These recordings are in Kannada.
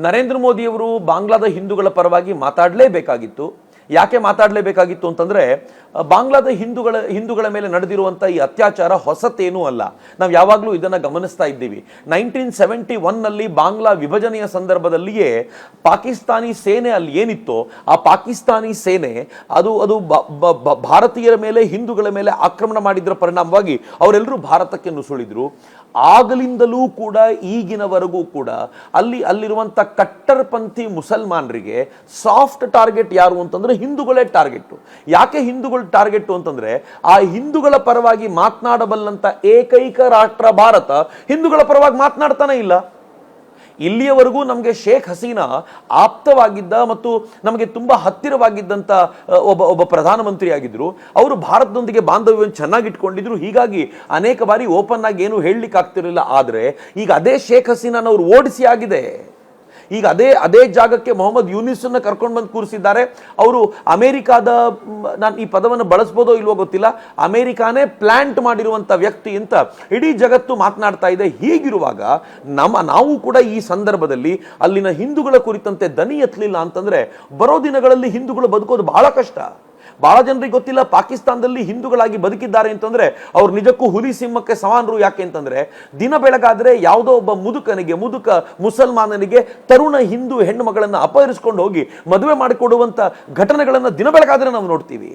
ನರೇಂದ್ರ ಮೋದಿಯವರು ಬಾಂಗ್ಲಾದ ಹಿಂದೂಗಳ ಪರವಾಗಿ ಮಾತಾಡಲೇಬೇಕಾಗಿತ್ತು. ಯಾಕೆ ಮಾತಾಡಲೇಬೇಕಾಗಿತ್ತು ಅಂತಂದರೆ, ಬಾಂಗ್ಲಾದ ಹಿಂದೂಗಳ ಮೇಲೆ ನಡೆದಿರುವಂಥ ಈ ಅತ್ಯಾಚಾರ ಹೊಸತೇನೂ ಅಲ್ಲ. ನಾವು ಯಾವಾಗಲೂ ಇದನ್ನು ಗಮನಿಸ್ತಾ ಇದ್ದೀವಿ. 1971ನಲ್ಲಿ ಬಾಂಗ್ಲಾ ವಿಭಜನೆಯ ಸಂದರ್ಭದಲ್ಲಿಯೇ ಪಾಕಿಸ್ತಾನಿ ಸೇನೆ ಅಲ್ಲಿ ಏನಿತ್ತೋ ಆ ಪಾಕಿಸ್ತಾನಿ ಸೇನೆ ಅದು ಭಾರತೀಯರ ಮೇಲೆ, ಹಿಂದೂಗಳ ಮೇಲೆ ಆಕ್ರಮಣ ಮಾಡಿದ್ರ ಪರಿಣಾಮವಾಗಿ ಅವರೆಲ್ಲರೂ ಭಾರತಕ್ಕೆ ನುಸುಳಿದ್ರು. ಆಗಲಿಂದಲೂ ಕೂಡ ಈಗಿನವರೆಗೂ ಕೂಡ ಅಲ್ಲಿರುವಂಥ ಕಟ್ಟರ್ಪಂಥಿ ಮುಸಲ್ಮಾನರಿಗೆ ಸಾಫ್ಟ್ ಟಾರ್ಗೆಟ್ ಯಾರು ಅಂತಂದ್ರೆ ಹಿಂದೂಗಳೇ ಟಾರ್ಗೆಟ್. ಯಾಕೆ ಹಿಂದೂಗಳು ಟಾರ್ಗೆಟ್ ಅಂತಂದ್ರೆ, ಆ ಹಿಂದೂಗಳ ಪರವಾಗಿ ಮಾತನಾಡಬಲ್ಲಂತ ಏಕೈಕ ರಾಷ್ಟ್ರ ಭಾರತ ಹಿಂದೂಗಳ ಪರವಾಗಿ ಮಾತನಾಡ್ತಾನೆ ಇಲ್ಲ. ಇಲ್ಲಿಯವರೆಗೂ ನಮಗೆ ಶೇಖ್ ಹಸೀನಾ ಆಪ್ತವಾಗಿದ್ದ ಮತ್ತು ನಮಗೆ ತುಂಬಾ ಹತ್ತಿರವಾಗಿದ್ದಂಥ ಒಬ್ಬ ಪ್ರಧಾನಮಂತ್ರಿ ಆಗಿದ್ರು. ಅವರು ಭಾರತದೊಂದಿಗೆ ಬಾಂಧವ್ಯವನ್ನು ಚೆನ್ನಾಗಿಟ್ಕೊಂಡಿದ್ರು. ಹೀಗಾಗಿ ಅನೇಕ ಬಾರಿ ಓಪನ್ ಆಗಿ ಏನು ಹೇಳಲಿಕ್ಕೆ ಆಗ್ತಿರಲಿಲ್ಲ. ಆದರೆ ಈಗ ಅದೇ ಶೇಖ್ ಹಸೀನಾನವರು ಓಡಿಸಿ ಆಗಿದೆ. ಈಗ ಅದೇ ಜಾಗಕ್ಕೆ ಮೊಹಮ್ಮದ್ ಯೂನಿಸನ್ನ ಕರ್ಕೊಂಡು ಬಂದು ಕೂರಿಸಿದ್ದಾರೆ. ಅವರು ಅಮೆರಿಕಾದ, ನಾನು ಈ ಪದವನ್ನು ಬಳಸ್ಬೋದೋ ಇಲ್ವೋ ಗೊತ್ತಿಲ್ಲ, ಅಮೆರಿಕಾನೇ ಪ್ಲಾಂಟ್ ಮಾಡಿರುವಂಥ ವ್ಯಕ್ತಿ ಅಂತ ಇಡೀ ಜಗತ್ತು ಮಾತನಾಡ್ತಾ ಇದೆ. ಹೀಗಿರುವಾಗ ನಾವು ಕೂಡ ಈ ಸಂದರ್ಭದಲ್ಲಿ ಅಲ್ಲಿನ ಹಿಂದೂಗಳ ಕುರಿತಂತೆ ದನಿ ಎತ್ತಲಿಲ್ಲ ಅಂತಂದ್ರೆ ಬರೋ ದಿನಗಳಲ್ಲಿ ಹಿಂದೂಗಳು ಬದುಕೋದು ಬಹಳ ಕಷ್ಟ. ಬಹಳ ಜನರಿಗೆ ಗೊತ್ತಿಲ್ಲ, ಪಾಕಿಸ್ತಾನದಲ್ಲಿ ಹಿಂದೂಗಳಾಗಿ ಬದುಕಿದ್ದಾರೆ ಅಂತಂದ್ರೆ ಅವ್ರು ನಿಜಕ್ಕೂ ಹುಲಿ ಸಿಂಹಕ್ಕೆ ಸಮಾನರು. ಯಾಕೆ ಅಂತಂದ್ರೆ ದಿನ ಬೆಳಗಾದ್ರೆ ಯಾವುದೋ ಒಬ್ಬ ಮುದುಕ ಮುಸಲ್ಮಾನನಿಗೆ ತರುಣ ಹಿಂದೂ ಹೆಣ್ಣು ಮಗಳನ್ನು ಅಪಹರಿಸಿಕೊಂಡು ಹೋಗಿ ಮದುವೆ ಮಾಡಿಕೊಡುವಂತ ಘಟನೆಗಳನ್ನು ದಿನ ಬೆಳಗಾದ್ರೆ ನಾವು ನೋಡ್ತೀವಿ.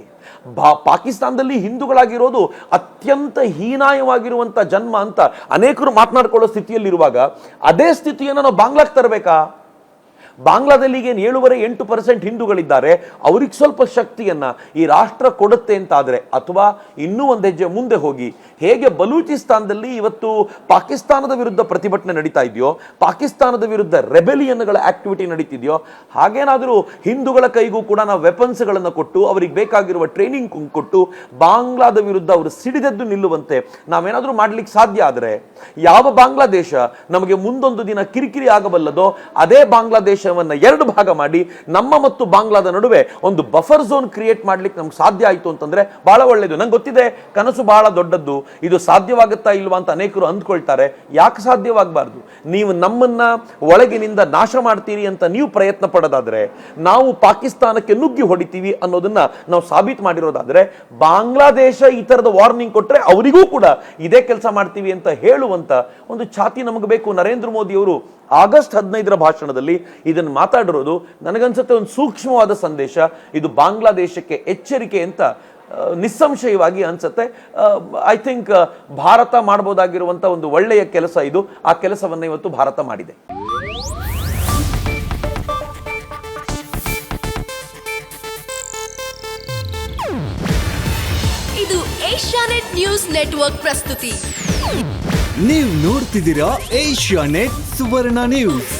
ಪಾಕಿಸ್ತಾನದಲ್ಲಿ ಹಿಂದೂಗಳಾಗಿರೋದು ಅತ್ಯಂತ ಹೀನಾಯವಾಗಿರುವಂತ ಜನ್ಮ ಅಂತ ಅನೇಕರು ಮಾತನಾಡ್ಕೊಳ್ಳೋ ಸ್ಥಿತಿಯಲ್ಲಿರುವಾಗ ಅದೇ ಸ್ಥಿತಿಯನ್ನು ನಾವು ಬಾಂಗ್ಲಾಕ್ಕೆ ತರಬೇಕಾ? ಬಾಂಗ್ಲಾದಲ್ಲಿ ಈಗ 7.8% ಹಿಂದೂಗಳಿದ್ದಾರೆ. ಅವ್ರಿಗೆ ಸ್ವಲ್ಪ ಶಕ್ತಿಯನ್ನ ಈ ರಾಷ್ಟ್ರ ಕೊಡುತ್ತೆ ಅಂತಾದ್ರೆ, ಅಥವಾ ಇನ್ನೂ ಒಂದು ಹೆಜ್ಜೆ ಮುಂದೆ ಹೋಗಿ ಹೇಗೆ ಬಲೂಚಿಸ್ತಾನದಲ್ಲಿ ಇವತ್ತು ಪಾಕಿಸ್ತಾನದ ವಿರುದ್ಧ ಪ್ರತಿಭಟನೆ ನಡೀತಾ ಇದೆಯೋ, ಪಾಕಿಸ್ತಾನದ ವಿರುದ್ಧ ರೆಬೆಲಿಯನ್ಗಳ ಆಕ್ಟಿವಿಟಿ ನಡೀತಿದೆಯೋ, ಹಾಗೇನಾದರೂ ಹಿಂದೂಗಳ ಕೈಗೂ ಕೂಡ ನಾವು ವೆಪನ್ಸ್ಗಳನ್ನು ಕೊಟ್ಟು ಅವರಿಗೆ ಬೇಕಾಗಿರುವ ಟ್ರೈನಿಂಗ್ ಕೊಟ್ಟು ಬಾಂಗ್ಲಾದ ವಿರುದ್ಧ ಅವರು ಸಿಡಿದೆದ್ದು ನಿಲ್ಲುವಂತೆ ನಾವೇನಾದರೂ ಮಾಡ್ಲಿಕ್ಕೆ ಸಾಧ್ಯ ಆದರೆ, ಯಾವ ಬಾಂಗ್ಲಾದೇಶ ನಮಗೆ ಮುಂದೊಂದು ದಿನ ಕಿರಿಕಿರಿ ಆಗಬಲ್ಲದೋ ಅದೇ ಬಾಂಗ್ಲಾದೇಶ ಎರಡು ಭಾಗ ಮಾಡಿ ನಮ್ಮ ಮತ್ತು ಬಾಂಗ್ಲಾದ ನಡುವೆ ಒಂದು ಬಫರ್ ಝೋನ್ ಕ್ರಿಯೇಟ್ ಮಾಡ್ಲಿಕ್ಕೆ ನಮ್ಗೆ ಸಾಧ್ಯ ಆಯಿತು ಅಂತಂದ್ರೆ ಬಹಳ ಒಳ್ಳೆಯದು. ನಂಗೆ ಗೊತ್ತಿದೆ ಕನಸು ಬಹಳ ದೊಡ್ಡದ್ದು, ಇದು ಸಾಧ್ಯವಾಗುತ್ತಾ ಇಲ್ವಾ ಅಂತ ಅನೇಕರು ಅಂದ್ಕೊಳ್ತಾರೆ. ಯಾಕೆ ಸಾಧ್ಯವಾಗಬಾರ್ದು? ನೀವು ನಮ್ಮನ್ನ ಒಳಗಿನಿಂದ ನಾಶ ಮಾಡ್ತೀರಿ ಅಂತ ನೀವು ಪ್ರಯತ್ನ ಪಡೋದಾದ್ರೆ, ನಾವು ಪಾಕಿಸ್ತಾನಕ್ಕೆ ನುಗ್ಗಿ ಹೊಡಿತೀವಿ ಅನ್ನೋದನ್ನ ನಾವು ಸಾಬೀತು ಮಾಡಿರೋದಾದ್ರೆ, ಬಾಂಗ್ಲಾದೇಶ ಈ ತರದ ವಾರ್ನಿಂಗ್ ಕೊಟ್ರೆ ಅವರಿಗೂ ಕೂಡ ಇದೇ ಕೆಲಸ ಮಾಡ್ತೀವಿ ಅಂತ ಹೇಳುವಂತ ಒಂದು ಛಾತಿ ನಮಗೆ ಬೇಕು. ನರೇಂದ್ರ ಮೋದಿ ಅವರು ಆಗಸ್ಟ್ 15ರ ಭಾಷಣದಲ್ಲಿ ಇದನ್ನು ಮಾತಾಡಿರೋದು ನನಗನ್ಸುತ್ತೆ ಒಂದು ಸೂಕ್ಷ್ಮವಾದ ಸಂದೇಶ. ಇದು ಬಾಂಗ್ಲಾದೇಶಕ್ಕೆ ಎಚ್ಚರಿಕೆ ಅಂತ ನಿಸ್ಸಂಶಯವಾಗಿ ಅನ್ಸುತ್ತೆ. ಐ ಥಿಂಕ್ ಭಾರತ ಮಾಡಬಹುದಾಗಿರುವಂತ ಒಂದು ಒಳ್ಳೆಯ ಕೆಲಸ ಇದು. ಆ ಕೆಲಸವನ್ನು ಇವತ್ತು ಭಾರತ ಮಾಡಿದೆ. ಇದು ಏಷ್ಯಾನೆಟ್ ನ್ಯೂಸ್ ನೆಟ್ವರ್ಕ್ ಪ್ರಸ್ತುತಿ. ನೀವು ನೋಡ್ತಿದ್ದೀರಾ ಏಷ್ಯಾನೆಟ್ ಸುವರ್ಣ ನ್ಯೂಸ್.